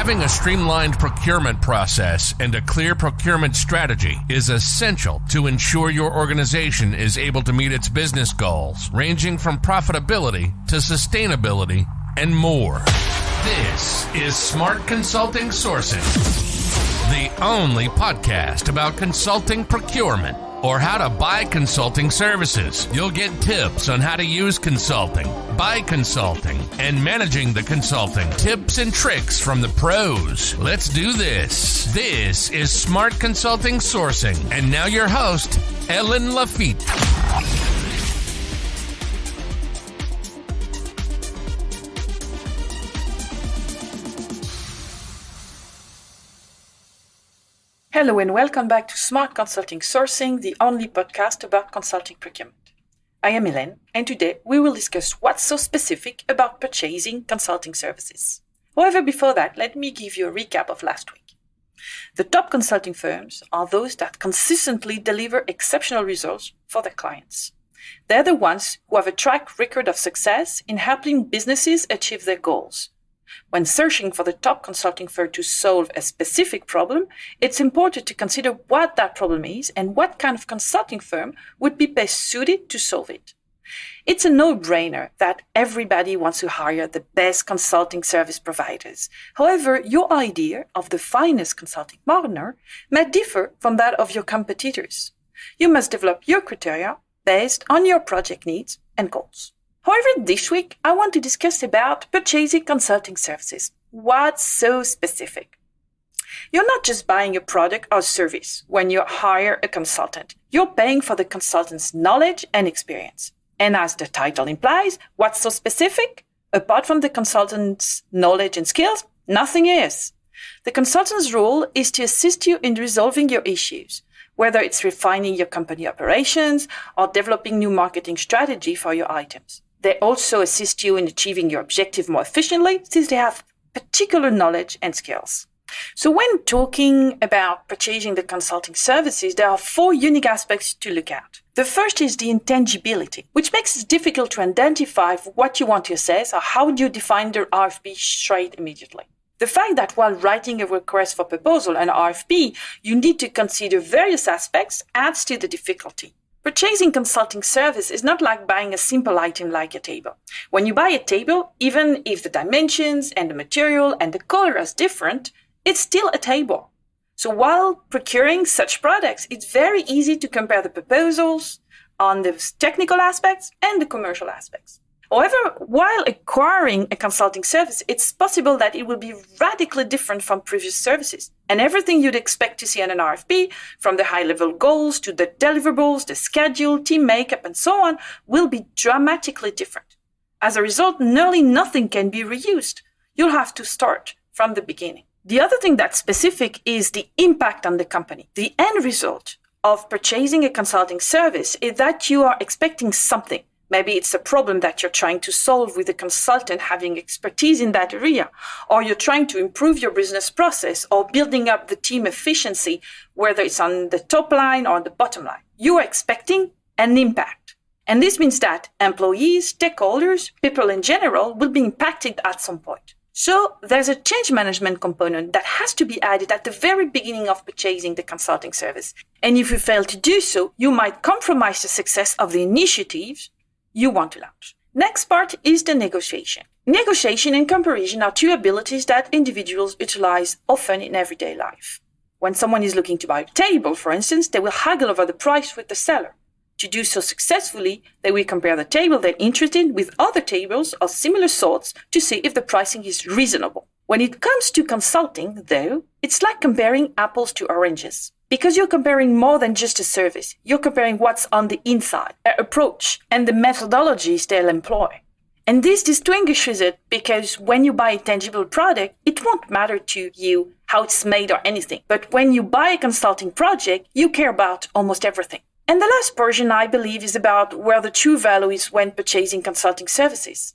Having a streamlined procurement process and a clear procurement strategy is essential to ensure your organization is able to meet its business goals, ranging from profitability to sustainability and more. This is Smart Consulting Sourcing, the only podcast about consulting procurement or how to buy consulting services. You'll get tips on how to use consulting, buy consulting, and managing the consulting. Tips and tricks from the pros. Let's do this. This is Smart Consulting Sourcing. And now your host, Hélène Laffitte. Hello and welcome back to Smart Consulting Sourcing, the only podcast about consulting procurement. I am Hélène, and today we will discuss what's so specific about purchasing consulting services. However, before that, let me give you a recap of last week. The top consulting firms are those that consistently deliver exceptional results for their clients. They're the ones who have a track record of success in helping businesses achieve their goals. When searching for the top consulting firm to solve a specific problem, it's important to consider what that problem is and what kind of consulting firm would be best suited to solve it. It's a no-brainer that everybody wants to hire the best consulting service providers. However, your idea of the finest consulting partner may differ from that of your competitors. You must develop your criteria based on your project needs and goals. However, this week, I want to discuss about purchasing consulting services. What's so specific? You're not just buying a product or service when you hire a consultant. You're paying for the consultant's knowledge and experience. And as the title implies, what's so specific? Apart from the consultant's knowledge and skills, nothing is. The consultant's role is to assist you in resolving your issues, whether it's refining your company operations or developing new marketing strategy for your items. They also assist you in achieving your objective more efficiently since they have particular knowledge and skills. So when talking about purchasing the consulting services, there are 4 unique aspects to look at. The first is the intangibility, which makes it difficult to identify what you want to assess or how do you define the RFP straight immediately. The fact that while writing a request for proposal, an RFP, you need to consider various aspects adds to the difficulty. Purchasing consulting service is not like buying a simple item like a table. When you buy a table, even if the dimensions and the material and the color are different, it's still a table. So while procuring such products, it's very easy to compare the proposals on the technical aspects and the commercial aspects. However, while acquiring a consulting service, it's possible that it will be radically different from previous services. And everything you'd expect to see in an RFP, from the high-level goals to the deliverables, the schedule, team makeup, and so on, will be dramatically different. As a result, nearly nothing can be reused. You'll have to start from the beginning. The other thing that's specific is the impact on the company. The end result of purchasing a consulting service is that you are expecting something. Maybe it's a problem that you're trying to solve with a consultant having expertise in that area, or you're trying to improve your business process or building up the team efficiency, whether it's on the top line or the bottom line. You are expecting an impact. And this means that employees, stakeholders, people in general will be impacted at some point. So there's a change management component that has to be added at the very beginning of purchasing the consulting service. And if you fail to do so, you might compromise the success of the initiatives you want to launch. Next part is the negotiation. Negotiation and comparison are 2 abilities that individuals utilize often in everyday life. When someone is looking to buy a table, for instance, they will haggle over the price with the seller. To do so successfully, they will compare the table they're interested in with other tables of similar sorts to see if the pricing is reasonable. When it comes to consulting, though, it's like comparing apples to oranges. Because you're comparing more than just a service. You're comparing what's on the inside, their approach, and the methodologies they'll employ. And this distinguishes it because when you buy a tangible product, it won't matter to you how it's made or anything. But when you buy a consulting project, you care about almost everything. And the last portion, I believe, is about where the true value is when purchasing consulting services.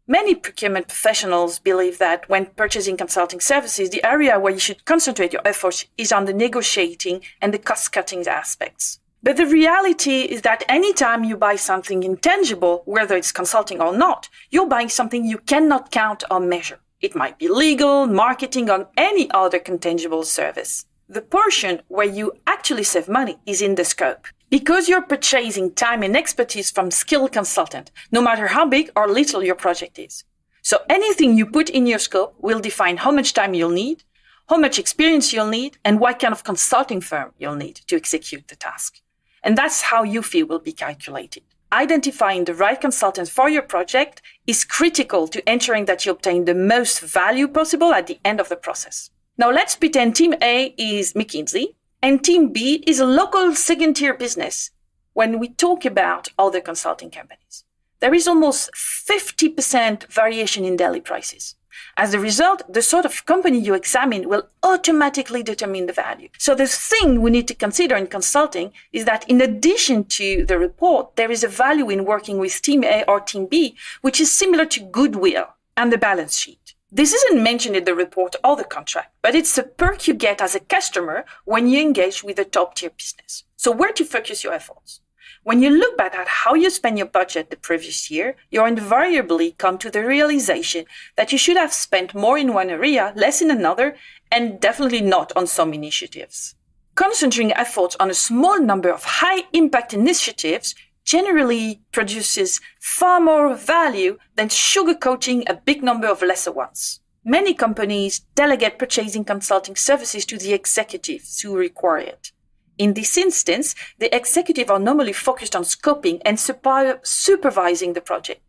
Many procurement professionals believe that when purchasing consulting services, the area where you should concentrate your efforts is on the negotiating and the cost-cutting aspects. But the reality is that anytime you buy something intangible, whether it's consulting or not, you're buying something you cannot count or measure. It might be legal, marketing, or any other intangible service. The portion where you actually save money is in the scope. Because you're purchasing time and expertise from skilled consultant, no matter how big or little your project is. So anything you put in your scope will define how much time you'll need, how much experience you'll need, and what kind of consulting firm you'll need to execute the task. And that's how your fee will be calculated. Identifying the right consultant for your project is critical to ensuring that you obtain the most value possible at the end of the process. Now let's pretend Team A is McKinsey and Team B is a local second-tier business. When we talk about other consulting companies, there is almost 50% variation in daily prices. As a result, the sort of company you examine will automatically determine the value. So the thing we need to consider in consulting is that in addition to the report, there is a value in working with Team A or Team B, which is similar to goodwill and the balance sheet. This isn't mentioned in the report or the contract, but it's a perk you get as a customer when you engage with a top-tier business. So where to focus your efforts? When you look back at how you spent your budget the previous year, you invariably come to the realization that you should have spent more in one area, less in another, and definitely not on some initiatives. Concentrating efforts on a small number of high-impact initiatives generally produces far more value than sugarcoating a big number of lesser ones. Many companies delegate purchasing consulting services to the executives who require it. In this instance, the executives are normally focused on scoping and supervising the project.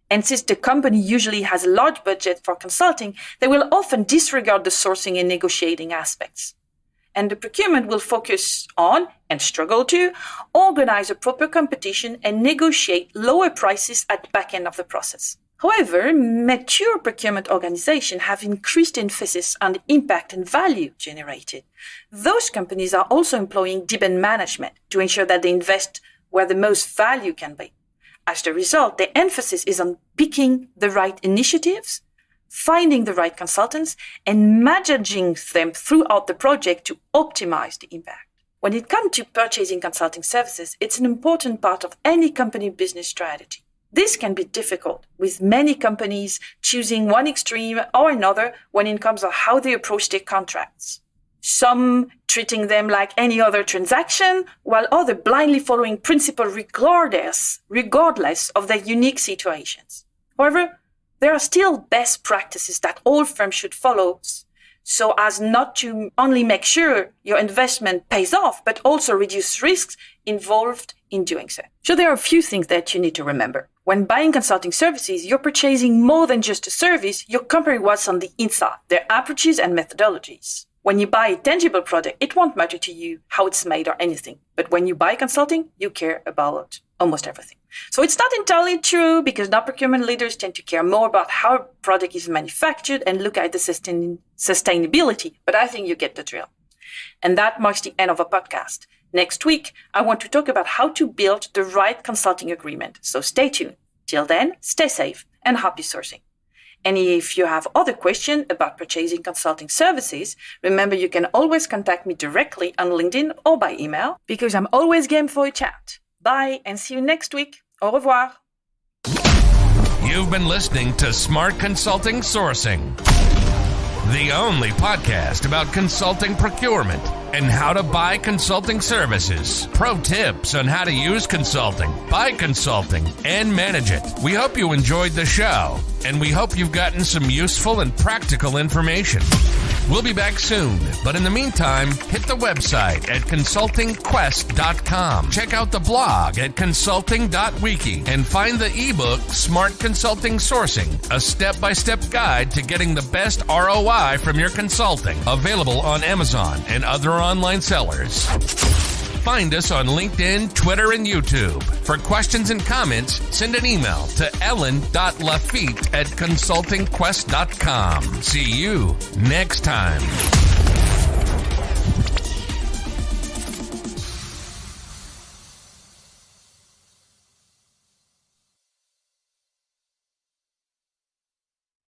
And since the company usually has a large budget for consulting, they will often disregard the sourcing and negotiating aspects. And the procurement will focus on, and struggle to, organize a proper competition and negotiate lower prices at the back end of the process. However, mature procurement organizations have increased emphasis on the impact and value generated. Those companies are also employing demand management to ensure that they invest where the most value can be. As a result, the emphasis is on picking the right initiatives, finding the right consultants, and managing them throughout the project to optimize the impact. When it comes to purchasing consulting services, it's an important part of any company business strategy. This can be difficult, with many companies choosing one extreme or another when it comes to how they approach their contracts. Some treating them like any other transaction, while others blindly following principle regardless of their unique situations. However, there are still best practices that all firms should follow, so as not to only make sure your investment pays off, but also reduce risks involved in doing so. So there are a few things that you need to remember. When buying consulting services, you're purchasing more than just a service, you're comparing what's on the inside, their approaches and methodologies. When you buy a tangible product, it won't matter to you how it's made or anything. But when you buy consulting, you care about almost everything. So it's not entirely true, because non-procurement leaders tend to care more about how a product is manufactured and look at the sustainability. But I think you get the drill. And that marks the end of our podcast. Next week, I want to talk about how to build the right consulting agreement. So stay tuned. Till then, stay safe and happy sourcing. And if you have other questions about purchasing consulting services, remember you can always contact me directly on LinkedIn or by email, because I'm always game for a chat. Bye and see you next week. Au revoir. You've been listening to Smart Consulting Sourcing, the only podcast about consulting procurement and how to buy consulting services. Pro tips on how to use consulting, buy consulting, and manage it. We hope you enjoyed the show, and we hope you've gotten some useful and practical information. We'll be back soon, but in the meantime, hit the website at consultingquest.com. Check out the blog at consulting.wiki and find the ebook Smart Consulting Sourcing, a step-by-step guide to getting the best ROI from your consulting, available on Amazon and other online sellers. Find us on LinkedIn, Twitter, and YouTube. For questions and comments, send an email to ellen.laffitte@consultingquest.com. See you next time.